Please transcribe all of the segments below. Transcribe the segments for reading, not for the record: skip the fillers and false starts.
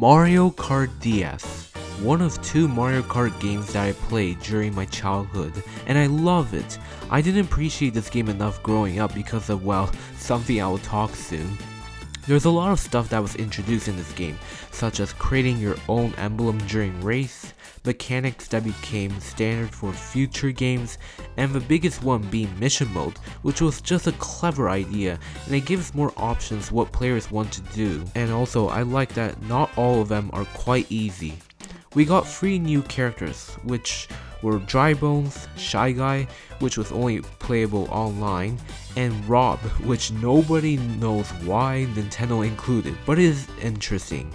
Mario Kart DS, one of two Mario Kart games that I played during my childhood, and I love it. I didn't appreciate this game enough growing up because of, well, something I will talk soon. There's a lot of stuff that was introduced in this game, such as creating your own emblem during race, mechanics that became standard for future games, and the biggest one being mission mode, which was just a clever idea, and it gives more options what players want to do. And also, I like that not all of them are quite easy. We got 3 new characters, which were Dry Bones, Shy Guy, which was only playable online, and R.O.B, which nobody knows why Nintendo included, but it is interesting.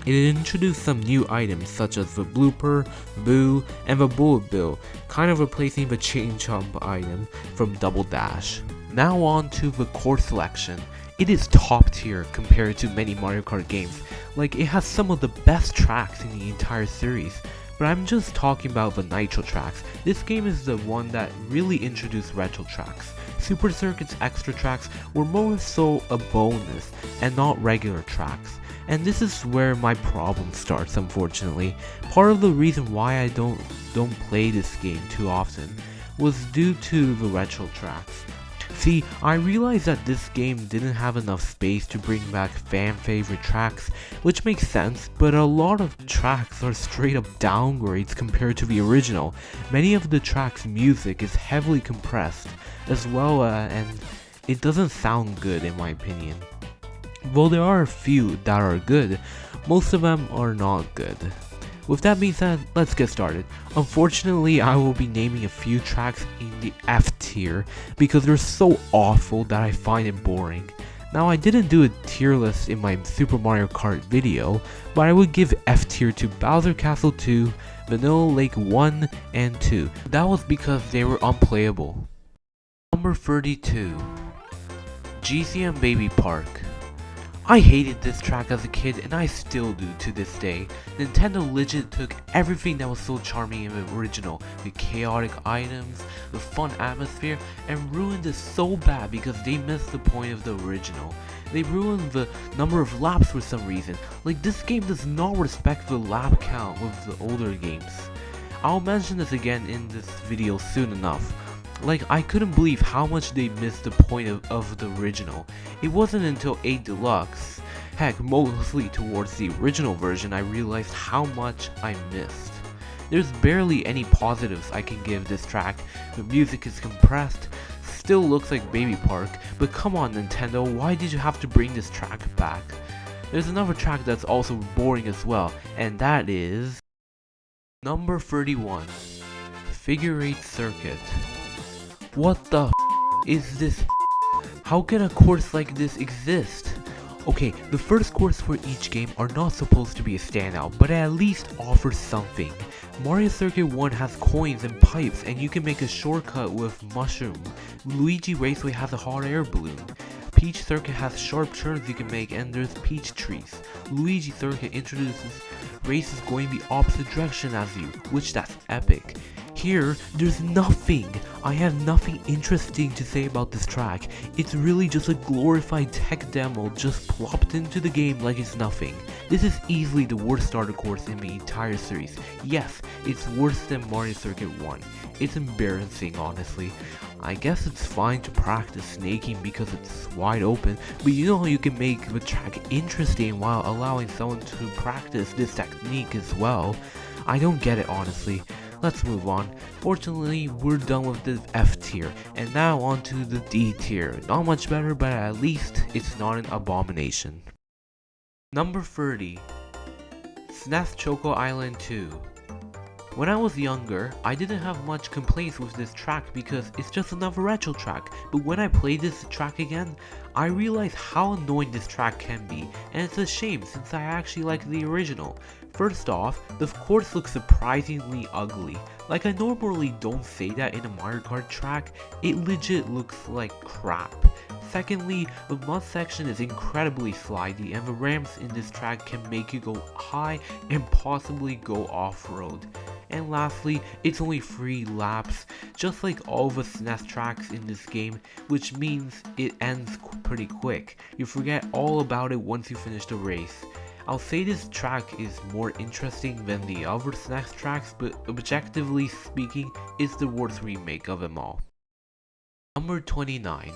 It introduced some new items such as the Blooper, Boo, and the Bullet Bill, kind of replacing the Chain Chomp item from Double Dash. Now on to the course selection. It is top tier compared to many Mario Kart games, like it has some of the best tracks in the entire series. But I'm just talking about the Nitro tracks. This game is the one that really introduced retro tracks. Super Circuit's extra tracks were more so a bonus and not regular tracks. And this is where my problem starts, unfortunately. Part of the reason why I don't play this game too often was due to the retro tracks. See, I realized that this game didn't have enough space to bring back fan favorite tracks, which makes sense, but a lot of tracks are straight up downgrades compared to the original. Many of the tracks' music is heavily compressed, as well and it doesn't sound good in my opinion. While there are a few that are good, most of them are not good. With that being said, let's get started. Unfortunately, I will be naming a few tracks in the F tier because they're so awful that I find it boring. Now, I didn't do a tier list in my Super Mario Kart video, but I would give F tier to Bowser Castle 2, Vanilla Lake 1 and 2. That was because they were unplayable. Number 32. GCM Baby Park. I hated this track as a kid and I still do to this day. Nintendo legit took everything that was so charming in the original, the chaotic items, the fun atmosphere, and ruined it so bad because they missed the point of the original. They ruined the number of laps for some reason, like this game does not respect the lap count with the older games. I'll mention this again in this video soon enough. Like, I couldn't believe how much they missed the point of the original. It wasn't until 8 Deluxe, heck, mostly towards the original version, I realized how much I missed. There's barely any positives I can give this track. The music is compressed, still looks like Baby Park, but come on Nintendo, why did you have to bring this track back? There's another track that's also boring as well, and that is number 31, Figure 8 Circuit. What the is this? How can a course like this exist? Okay, the first course for each game are not supposed to be a standout, but at least offer something. Mario Circuit 1 has coins and pipes and you can make a shortcut with mushroom. Luigi Raceway has a hot air balloon. Peach Circuit has sharp turns you can make and there's peach trees. Luigi Circuit introduces races going the opposite direction as you, which that's epic. Here, there's nothing. I have nothing interesting to say about this track. It's really just a glorified tech demo just plopped into the game like it's nothing. This is easily the worst starter course in the entire series. Yes, it's worse than Mario Circuit 1. It's embarrassing, honestly. I guess it's fine to practice snaking because it's wide open, but you know how you can make the track interesting while allowing someone to practice this technique as well. I don't get it, honestly. Let's move on. Fortunately, we're done with the F tier, and now on to the D tier. Not much better, but at least it's not an abomination. Number 30. SNES Choco Island 2. When I was younger, I didn't have much complaints with this track because it's just another retro track, but when I played this track again, I realized how annoying this track can be, and it's a shame since I actually like the original. First off, the course looks surprisingly ugly. Like I normally don't say that in a Mario Kart track, it legit looks like crap. Secondly, the mud section is incredibly slidey and the ramps in this track can make you go high and possibly go off-road. And lastly, it's only 3 laps, just like all the SNES tracks in this game, which means it ends pretty quick. You forget all about it once you finish the race. I'll say this track is more interesting than the other SNES tracks, but objectively speaking, it's the worst remake of them all. Number 29.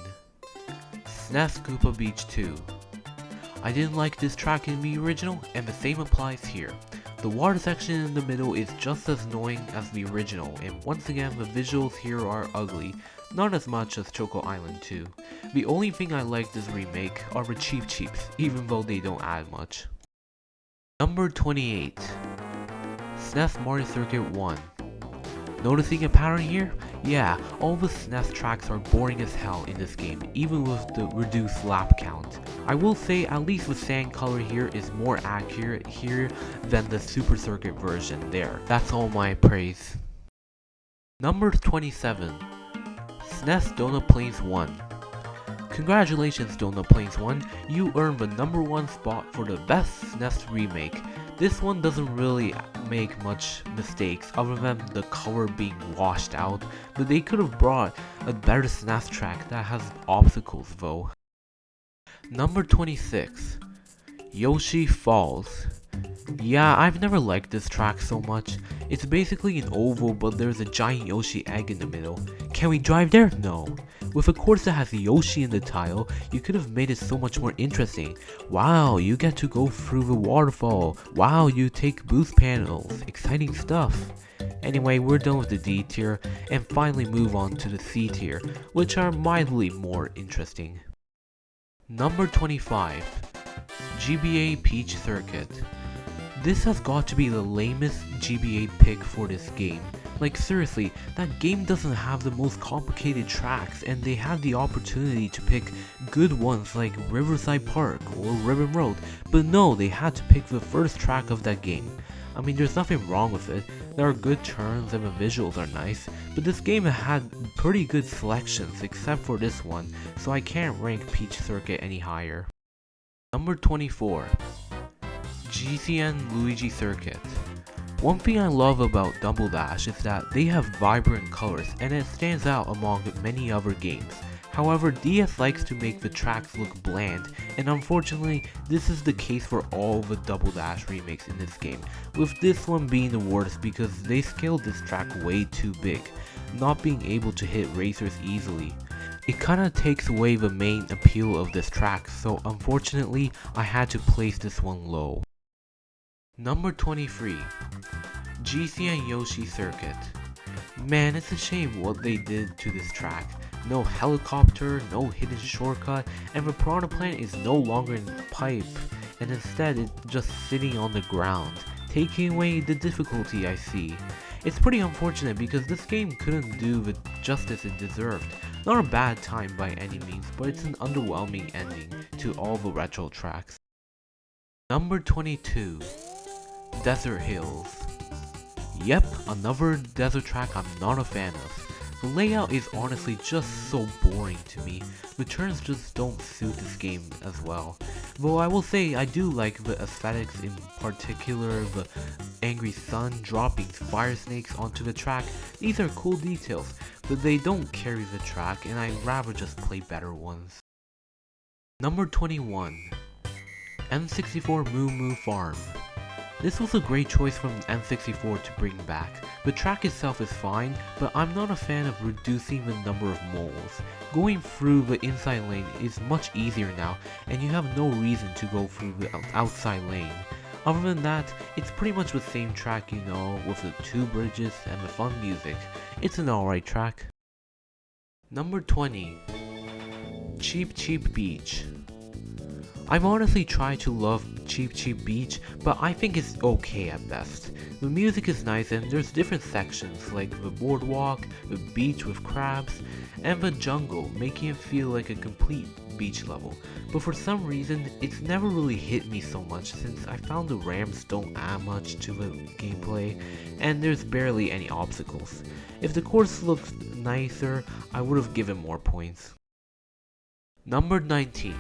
SNES Koopa Beach 2. I didn't like this track in the original, and the same applies here. The water section in the middle is just as annoying as the original, and once again the visuals here are ugly, not as much as Choco Island 2. The only thing I like this remake are the cheeps, even though they don't add much. Number 28. SNES Mario Circuit 1. Noticing a pattern here? Yeah, all the SNES tracks are boring as hell in this game, even with the reduced lap count. I will say at least the sand color here is more accurate here than the Super Circuit version there. That's all my praise. Number 27. SNES Donut Plains 1. Congratulations Donut Plains 1, you earned the number 1 spot for the best SNES remake. This one doesn't really make much mistakes other than the color being washed out, but they could have brought a better SNES track that has obstacles though. Number 26. Yoshi Falls. Yeah, I've never liked this track so much. It's basically an oval, but there's a giant Yoshi egg in the middle. Can we drive there? No. With a course that has Yoshi in the title, you could have made it so much more interesting. Wow, you get to go through the waterfall. Wow, you take boost panels. Exciting stuff. Anyway, we're done with the D tier, and finally move on to the C tier, which are mildly more interesting. Number 25. GBA Peach Circuit. This has got to be the lamest GBA pick for this game. Like seriously, that game doesn't have the most complicated tracks, and they had the opportunity to pick good ones like Riverside Park or Ribbon Road, but no, they had to pick the first track of that game. I mean, there's nothing wrong with it, there are good turns and the visuals are nice, but this game had pretty good selections except for this one, so I can't rank Peach Circuit any higher. Number 24. GCN Luigi Circuit. One thing I love about Double Dash is that they have vibrant colors and it stands out among many other games. However, DS likes to make the tracks look bland, and unfortunately, this is the case for all the Double Dash remakes in this game, with this one being the worst because they scaled this track way too big, not being able to hit racers easily. It kinda takes away the main appeal of this track, so unfortunately, I had to place this one low. Number 23. GCN Yoshi Circuit. Man, it's a shame what they did to this track. No helicopter, no hidden shortcut, and the Piranha Plant is no longer in the pipe, and instead it's just sitting on the ground, taking away the difficulty I see. It's pretty unfortunate because this game couldn't do the justice it deserved. Not a bad time by any means, but it's an underwhelming ending to all the retro tracks. Number 22. Desert Hills. Yep, another desert track I'm not a fan of. The layout is honestly just so boring to me. The turns just don't suit this game as well. Though I will say I do like the aesthetics, in particular the angry sun dropping fire snakes onto the track. These are cool details, but they don't carry the track and I'd rather just play better ones. Number 21. N64 Moo Moo Farm. This was a great choice from N64 to bring back. The track itself is fine, but I'm not a fan of reducing the number of moles. Going through the inside lane is much easier now, and you have no reason to go through the outside lane. Other than that, it's pretty much the same track, you know, with the two bridges and the fun music. It's an alright track. Number 20. Cheep Cheep Beach. I've honestly tried to love Cheep Cheep Beach, but I think it's okay at best. The music is nice and there's different sections like the boardwalk, the beach with crabs, and the jungle, making it feel like a complete beach level. But for some reason, it's never really hit me so much since I found the ramps don't add much to the gameplay, and there's barely any obstacles. If the course looked nicer, I would have given more points. Number 19.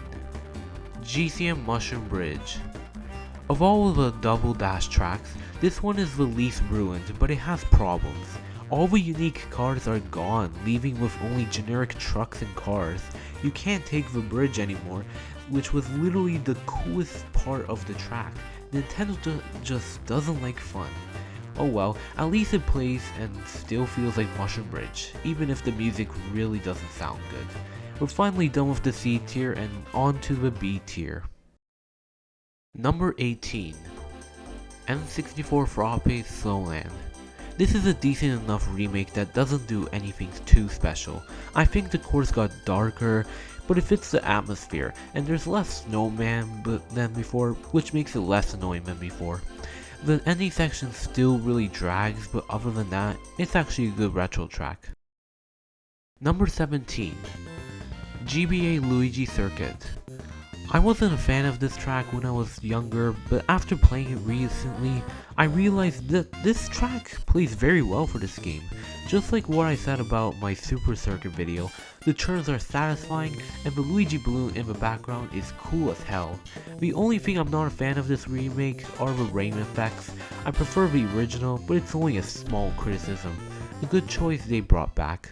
GCN Mushroom Bridge. Of all of the Double Dash tracks, this one is the least ruined, but it has problems. All the unique cars are gone, leaving with only generic trucks and cars. You can't take the bridge anymore, which was literally the coolest part of the track. Nintendo just doesn't like fun. Oh well, at least it plays and still feels like Mushroom Bridge, even if the music really doesn't sound good. We're finally done with the C tier and on to the B tier. Number 18. N64 Frappe Slowland. This is a decent enough remake that doesn't do anything too special. I think the course got darker, but it fits the atmosphere, and there's less snowman than before, which makes it less annoying than before. The ending section still really drags, but other than that, it's actually a good retro track. Number 17. GBA Luigi Circuit. I wasn't a fan of this track when I was younger, but after playing it recently, I realized that this track plays very well for this game. Just like what I said about my Super Circuit video, the turns are satisfying and the Luigi balloon in the background is cool as hell. The only thing I'm not a fan of this remake are the rain effects. I prefer the original, but it's only a small criticism. A good choice they brought back.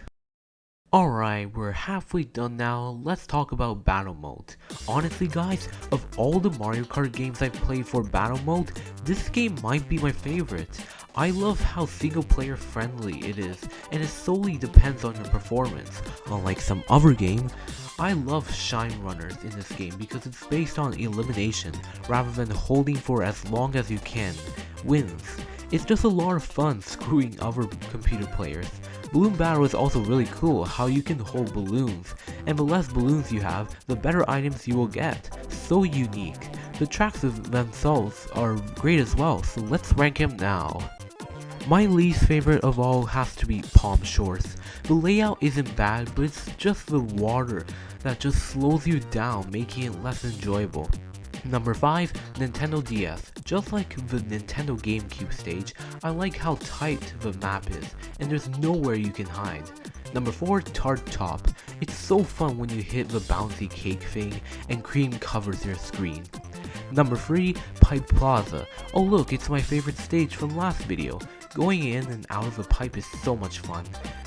Alright, we're halfway done now, let's talk about Battle Mode. Honestly guys, of all the Mario Kart games I've played for Battle Mode, this game might be my favorite. I love how single player friendly it is, and it solely depends on your performance. Unlike some other game, I love Shine Runners in this game because it's based on elimination, rather than holding for as long as you can wins. It's just a lot of fun screwing other computer players. Balloon Battle is also really cool how you can hold balloons, and the less balloons you have, the better items you will get. So unique. The tracks themselves are great as well, so let's rank them now. My least favorite of all has to be Palm Shores. The layout isn't bad, but it's just the water that just slows you down, making it less enjoyable. Number 5, Nintendo DS. Just like the Nintendo GameCube stage, I like how tight the map is, and there's nowhere you can hide. Number 4, Tart Top. It's so fun when you hit the bouncy cake thing and cream covers your screen. Number 3, Pipe Plaza. Oh look, it's my favorite stage from last video. Going in and out of the pipe is so much fun.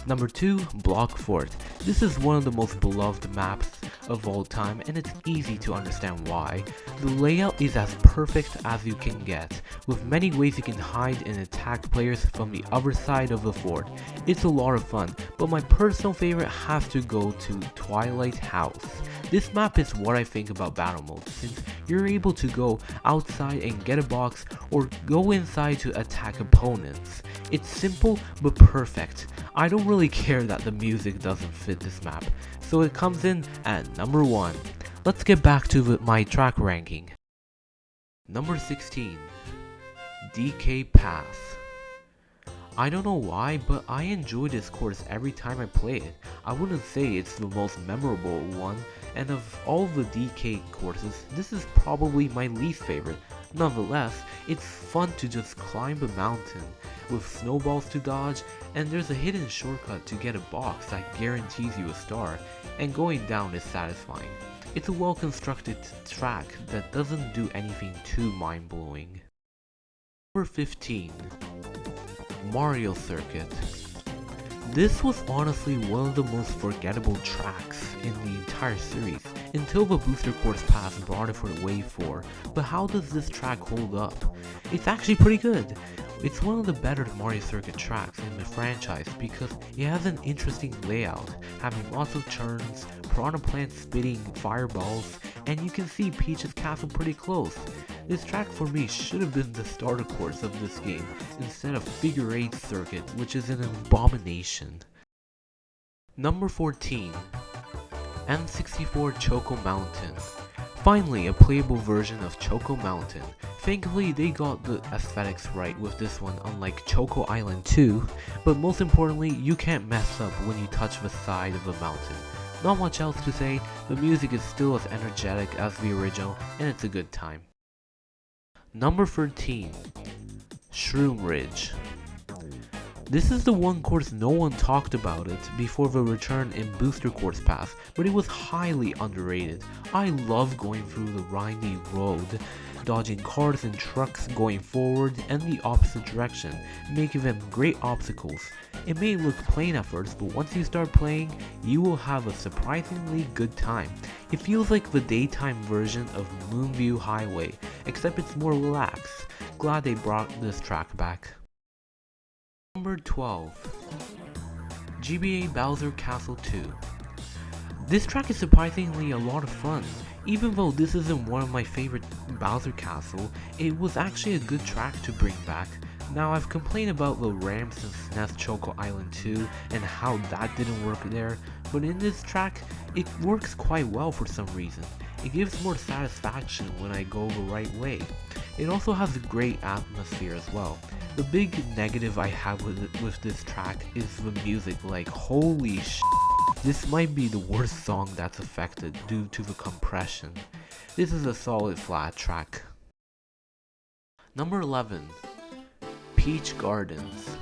Number 2, Block Fort. This is one of the most beloved maps of all time, and it's easy to understand why. The layout is as perfect as you can get, with many ways you can hide and attack players from the other side of the fort. It's a lot of fun, but my personal favorite has to go to Twilight House. This map is what I think about Battle Mode, since you're able to go outside and get a box, or go inside to attack opponents. It's simple but perfect. I don't really care that the music doesn't fit this map, so it comes in at number 1. Let's get back to my track ranking. Number 16. DK Pass. I don't know why, but I enjoy this course every time I play it. I wouldn't say it's the most memorable one, and of all the DK courses, this is probably my least favorite. Nonetheless, it's fun to just climb a mountain with snowballs to dodge, and there's a hidden shortcut to get a box that guarantees you a star, and going down is satisfying. It's a well constructed track that doesn't do anything too mind-blowing. Number 15. Mario Circuit. This was honestly one of the most forgettable tracks in the entire series, until the Booster Course Pass brought it for Wave 4, but how does this track hold up? It's actually pretty good. It's one of the better Mario Circuit tracks in the franchise because it has an interesting layout, having lots of turns, piranha plants spitting fireballs, and you can see Peach's castle pretty close. This track for me should have been the starter course of this game, instead of Figure 8 Circuit, which is an abomination. Number 14. N64 Choco Mountain. Finally, a playable version of Choco Mountain. Thankfully, they got the aesthetics right with this one, unlike Choco Island 2, but most importantly, you can't mess up when you touch the side of the mountain. Not much else to say, the music is still as energetic as the original, and it's a good time. Number 13. Shroom Ridge. This is the one course no one talked about it before the return in Booster Course Pass, but it was highly underrated. I love going through the windy road, dodging cars and trucks going forward and the opposite direction, making them great obstacles. It may look plain at first, but once you start playing, you will have a surprisingly good time. It feels like the daytime version of Moonview Highway, except it's more relaxed. Glad they brought this track back. Number 12. GBA Bowser Castle 2. This track is surprisingly a lot of fun. Even though this isn't one of my favorite Bowser Castle, it was actually a good track to bring back. Now I've complained about the ramps in SNES Choco Island 2 and how that didn't work there, but in this track, it works quite well for some reason. It gives more satisfaction when I go the right way. It also has a great atmosphere as well. The big negative I have with this track is the music, like holy sh**. This might be the worst song that's affected due to the compression. This is a solid flat track. Number 11. Peach Gardens.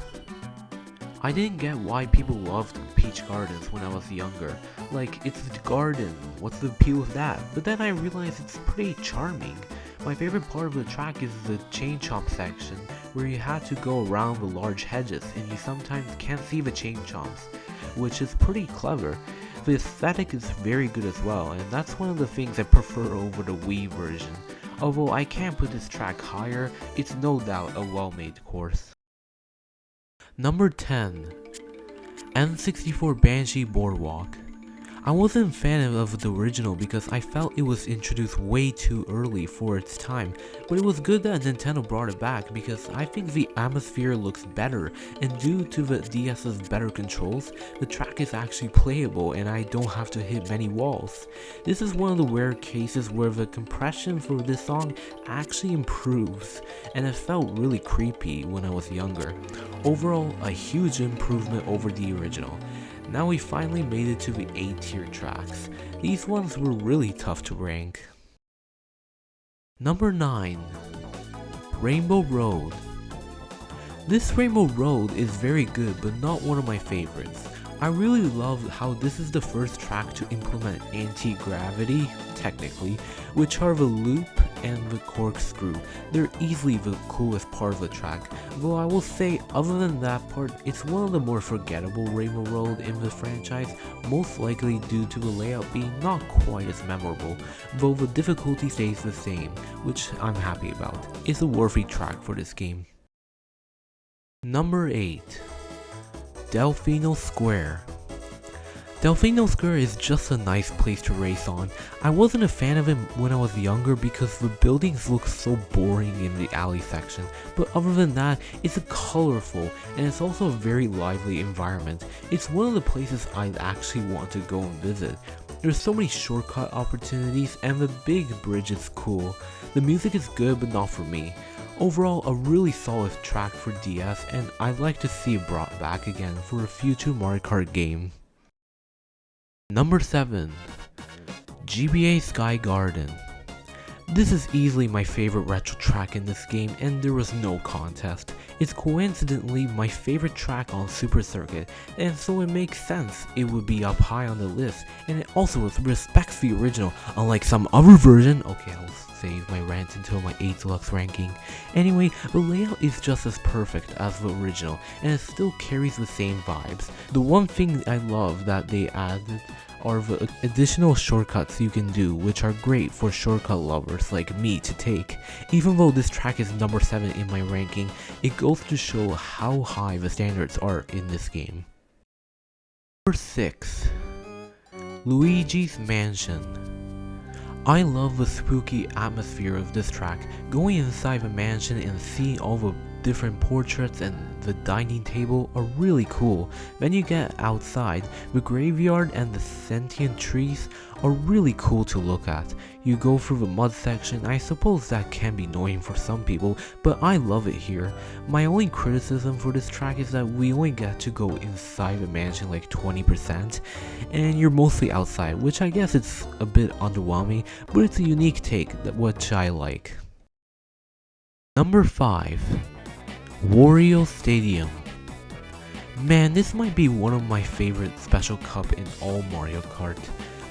I didn't get why people loved Peach Gardens when I was younger. Like, it's a garden, what's the appeal of that? But then I realized it's pretty charming. My favorite part of the track is the chain chomp section, where you had to go around the large hedges and you sometimes can't see the chain chomps, which is pretty clever. The aesthetic is very good as well, and that's one of the things I prefer over the Wii version. Although I can't put this track higher, it's no doubt a well-made course. Number 10. N64 Banshee Boardwalk. I wasn't a fan of the original because I felt it was introduced way too early for its time, but it was good that Nintendo brought it back because I think the atmosphere looks better, and due to the DS's better controls, the track is actually playable and I don't have to hit many walls. This is one of the rare cases where the compression for this song actually improves, and it felt really creepy when I was younger. Overall, a huge improvement over the original. Now we finally made it to the A tier tracks. These ones were really tough to rank. Number 9. Rainbow Road. This Rainbow Road is very good but not one of my favorites. I really love how this is the first track to implement anti-gravity, technically, which are the loop and the corkscrew. They're easily the coolest part of the track, though I will say other than that part, it's one of the more forgettable Rainbow Road in the franchise, most likely due to the layout being not quite as memorable, though the difficulty stays the same, which I'm happy about. It's a worthy track for this game. Number 8. Delfino Square. Delfino Square is just a nice place to race on. I wasn't a fan of it when I was younger because the buildings look so boring in the alley section, but other than that, it's colorful and it's also a very lively environment. It's one of the places I actually want to go and visit. There's so many shortcut opportunities and the big bridge is cool. The music is good but not for me. Overall, a really solid track for DS, and I'd like to see it brought back again for a future Mario Kart game. Number 7. GBA Sky Garden. This is easily my favorite retro track in this game, and there was no contest. It's coincidentally my favorite track on Super Circuit, and so it makes sense it would be up high on the list, and it also respects the original, unlike some other version. Okay, I'll save my rant until my 8 deluxe ranking. Anyway, the layout is just as perfect as the original, and it still carries the same vibes. The one thing I love that they added are the additional shortcuts you can do, which are great for shortcut lovers like me to take. Even though this track is number 7 in my ranking, it goes to show how high the standards are in this game. Number 6. Luigi's Mansion. I love the spooky atmosphere of this track. Going inside the mansion and seeing all the different portraits and the dining table are really cool. Then you get outside, the graveyard and the sentient trees are really cool to look at. You go through the mud section. I suppose that can be annoying for some people, but I love it here. My only criticism for this track is that we only get to go inside the mansion like 20%, and you're mostly outside, which I guess it's a bit underwhelming, but it's a unique take which I like. Number 5. Wario Stadium. Man, this might be one of my favorite special cup in all Mario Kart.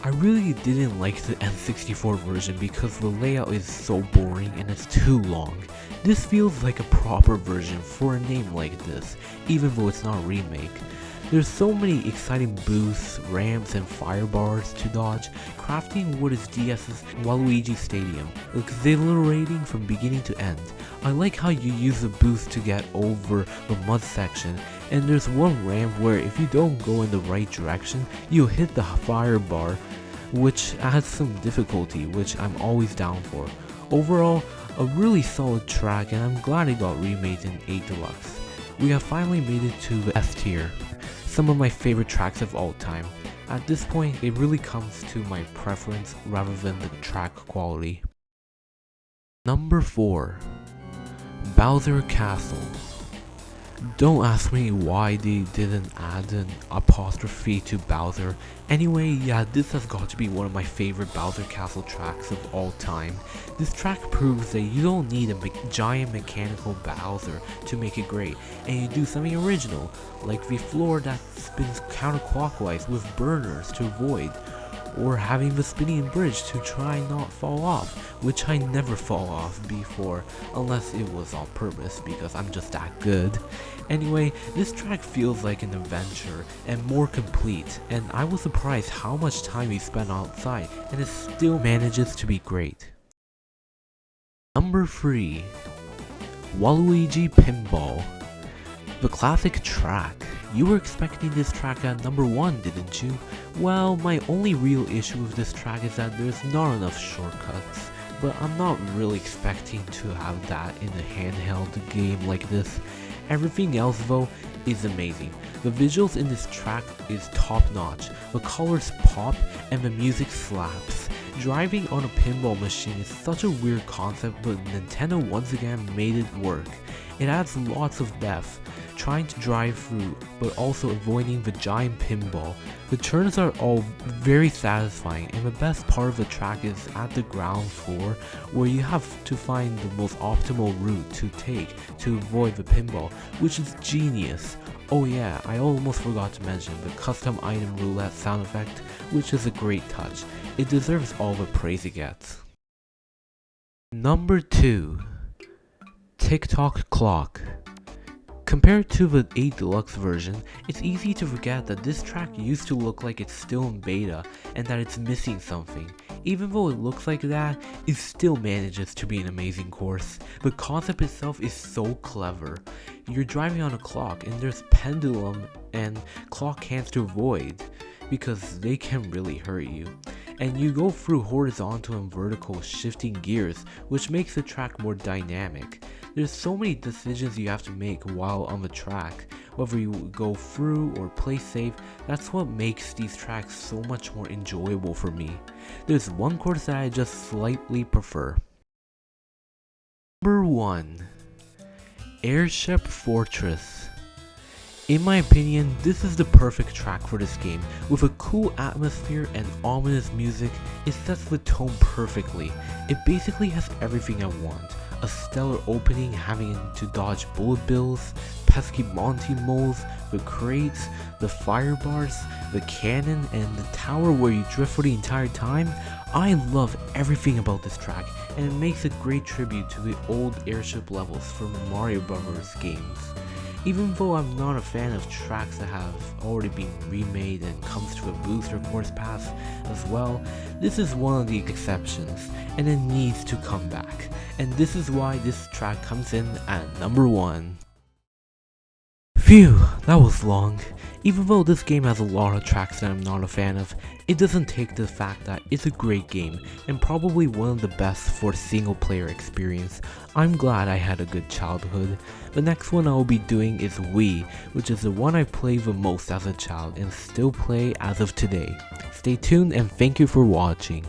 I really didn't like the N64 version because the layout is so boring and it's too long. This feels like a proper version for a name like this, even though it's not a remake. There's so many exciting boosts, ramps, and fire bars to dodge. Crafting what is DS's Waluigi Stadium, exhilarating from beginning to end. I like how you use the boost to get over the mud section, and there's one ramp where if you don't go in the right direction, you'll hit the fire bar, which adds some difficulty, which I'm always down for. Overall, a really solid track, and I'm glad it got remade in 8 Deluxe. We have finally made it to the S tier. Some of my favorite tracks of all time. At this point, it really comes to my preference rather than the track quality. Number 4. Bowser Castle. Don't ask me why they didn't add an apostrophe to Bowser. Anyway, yeah, this has got to be one of my favorite Bowser Castle tracks of all time. This track proves that you don't need a giant mechanical Bowser to make it great, and you do something original, like the floor that spins counterclockwise with burners to avoid, or having the spinning bridge to try not fall off, which I never fall off before, unless it was on purpose because I'm just that good. Anyway, this track feels like an adventure and more complete, and I was surprised how much time we spent outside, and it still manages to be great. Number 3. Waluigi Pinball. The classic track. You were expecting this track at number 1, didn't you? Well, my only real issue with this track is that there's not enough shortcuts, but I'm not really expecting to have that in a handheld game like this. Everything else though is amazing. The visuals in this track is top notch, the colors pop, and the music slaps. Driving on a pinball machine is such a weird concept, but Nintendo once again made it work. It adds lots of depth, trying to drive through, but also avoiding the giant pinball. The turns are all very satisfying, and the best part of the track is at the ground floor, where you have to find the most optimal route to take to avoid the pinball, which is genius. Oh yeah, I almost forgot to mention the custom item roulette sound effect, which is a great touch. It deserves all the praise it gets. Number 2. Tick-Tock Clock. Compared to the 8 Deluxe version, it's easy to forget that this track used to look like it's still in beta and that it's missing something. Even though it looks like that, it still manages to be an amazing course. The concept itself is so clever. You're driving on a clock and there's pendulum and clock hands to avoid because they can really hurt you. And you go through horizontal and vertical shifting gears, which makes the track more dynamic. There's so many decisions you have to make while on the track, whether you go through or play safe. That's what makes these tracks so much more enjoyable for me. There's one course that I just slightly prefer. Number 1. Airship Fortress. In my opinion, this is the perfect track for this game. With a cool atmosphere and ominous music, it sets the tone perfectly. It basically has everything I want. A stellar opening having to dodge bullet bills, pesky Monty moles, the crates, the fire bars, the cannon, and the tower where you drift for the entire time. I love everything about this track, and it makes a great tribute to the old airship levels from the Mario Bros. Games. Even though I'm not a fan of tracks that have already been remade and comes to a booster course pass as well, this is one of the exceptions, and it needs to come back. And this is why this track comes in at number 1. Phew, that was long. Even though this game has a lot of tracks that I'm not a fan of, it doesn't take the fact that it's a great game and probably one of the best for single player experience. I'm glad I had a good childhood. The next one I will be doing is Wii, which is the one I played the most as a child and still play as of today. Stay tuned and thank you for watching.